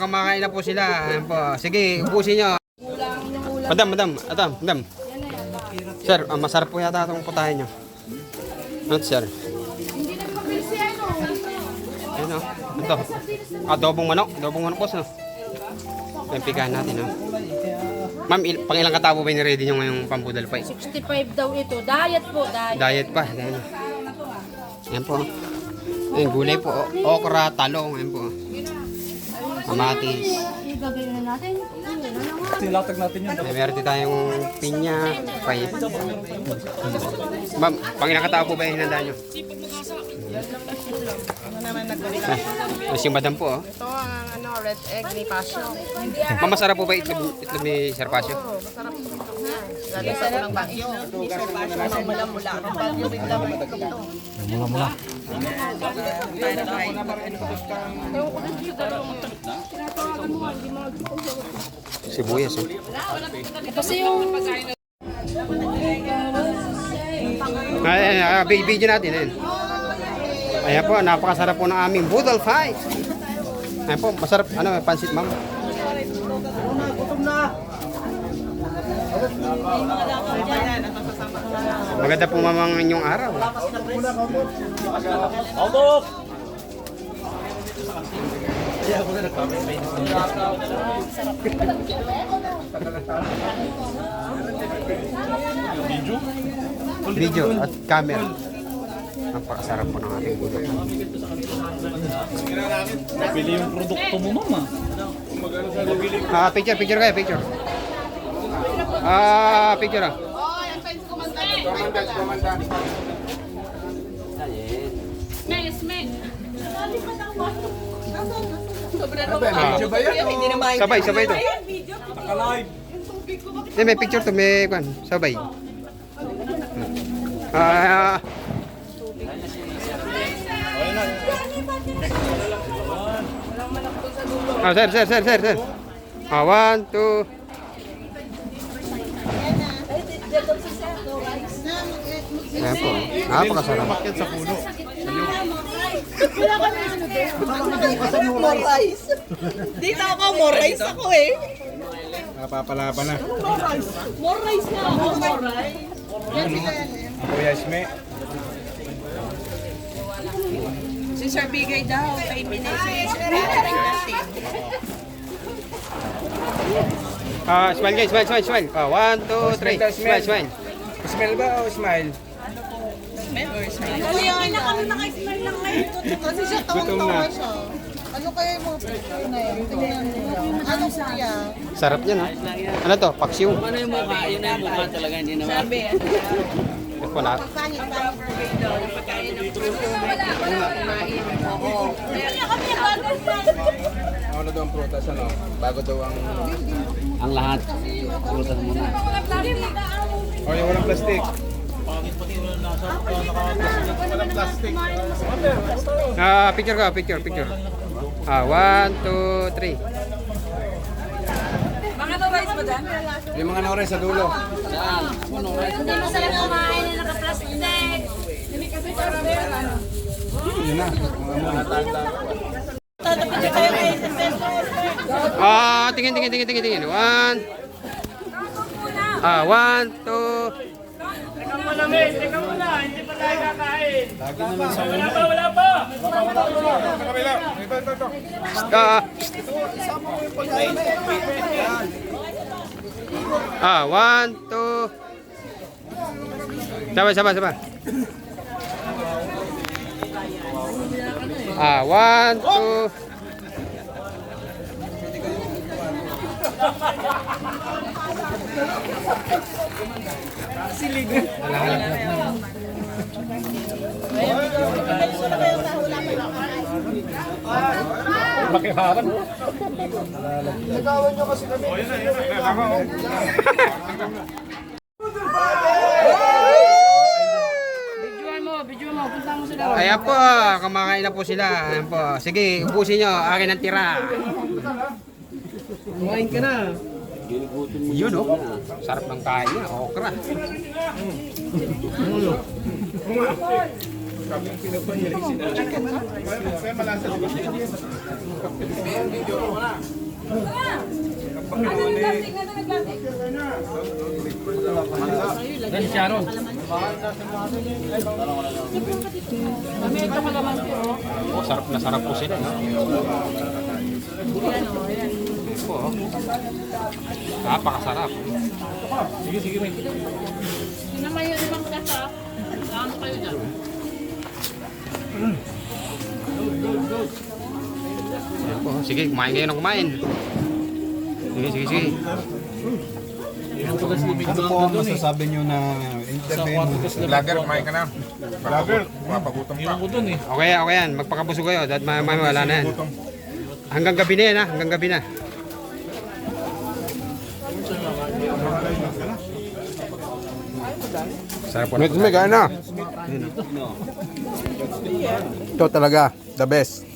Kumakain na po sila. Ayan po. Sige, ubusin nyo. Madam. Sir, masarap po yata itong putahin nyo. Ano, sir? Hindi nagpapilsi ano. Ayun o. Ito. Adobong manok. Adobong manok, boss, no? Pimpigahan natin, no? Ma'am, pang ilang katabo ba ni-ready nyo ngayong pambudal pa? 65 daw ito. Diet po, diet. Diet pa. Ayan, ayan po. Ayan, gulay po. Okra, talong. Ayan po. Kamatis. Igagawin na natin. Silatag natin yun. Meron din tayong pinya. Pay. Ma'am, pang ilang katao po ba yung hinanda nyo? Mas yung madam po, oh. Ito ang red egg ni Pasio. Ma'am, masarap po ba itlog ni Sir Pasio? Oo, masarap po ito nga. Galing sa ng bagyo. Ni Sir Pasio na mula-mula. Ang bagyo bigla may itlog ito. Mula. Sibuyas, oh. Kasi yung... Video natin, ayan. Ayan po, napakasarap po ng aming budal fight. Ayan po, masarap. Ano, pansit, ma'am? Maganda po mamang inyong araw. Auto! Video at camera. Napakasarap po ng ating budal. Bili yung produkto mo, mama. Picture kayo, picture. Picture, ah. Sabay ito. Naka-live. May picture to, may kwan, sabay. Sir. 1, 2. Ayan po. Napakasarap. Sa puno. More rice. Dito ako, more rice ako eh. Napapalaban na. More rice na ako, more rice. Kuya Isme. Si Sir Bigay daw, kay Minesi. Smile guys, smile. 1, 2, 3. Smile. Smell ba o smile? Smell or smell? Kasi na kami naka-smile lang ngayon. Kasi siya tawang-tawa siya. Ano kaya yung mga picture na yun? Tingnan nila. Ano kuya? Sarap yan, ha? Ano to? Paksiw. Ano yung mukha? Yun na yung mukha talaga, hindi naman. Sabi, Wala. Ano daw ang prutas, ano? Bago daw ang... Ang lahat. Pulutan mo na. Oh, yung walang plastic. Picture. 1, 2, 3. Yung mga nore sa dulo. Hindi masarap kumain na naka-plastic. Yun na. Tingin. 1. 1, 2. One, two. Sabay. 1, 2. Makiharap. Nagawan nyo kasi kami. Video mo, punta mo sila. Ayan po, kumakain na po sila. Ayan po. Sige, ubusin nyo. Akin ang tira. Kumain ka na. Yun, oh. Sarap ng kain niya. Okra. Kaya malasa diba? Dan Sharon. Oh, sarap na sarap po sila. No? Po, oh. Napakasarap. Naman yun ibang kasa. Ano kayo dyan? Ayan po, sige, kumain kayo ng kumain. Sige. Ang tugas ni Big Ano po ang masasabi nyo na interview mo? Vlogger, kumain ka na. Vlogger, mapagutom ka. ko dun eh. Okay yan. Magpakabusog kayo. Dahil may wala na yan. Hanggang gabi na yan, ha? Hanggang gabi na. Sarap po. May kaya na. Ito talaga, the best.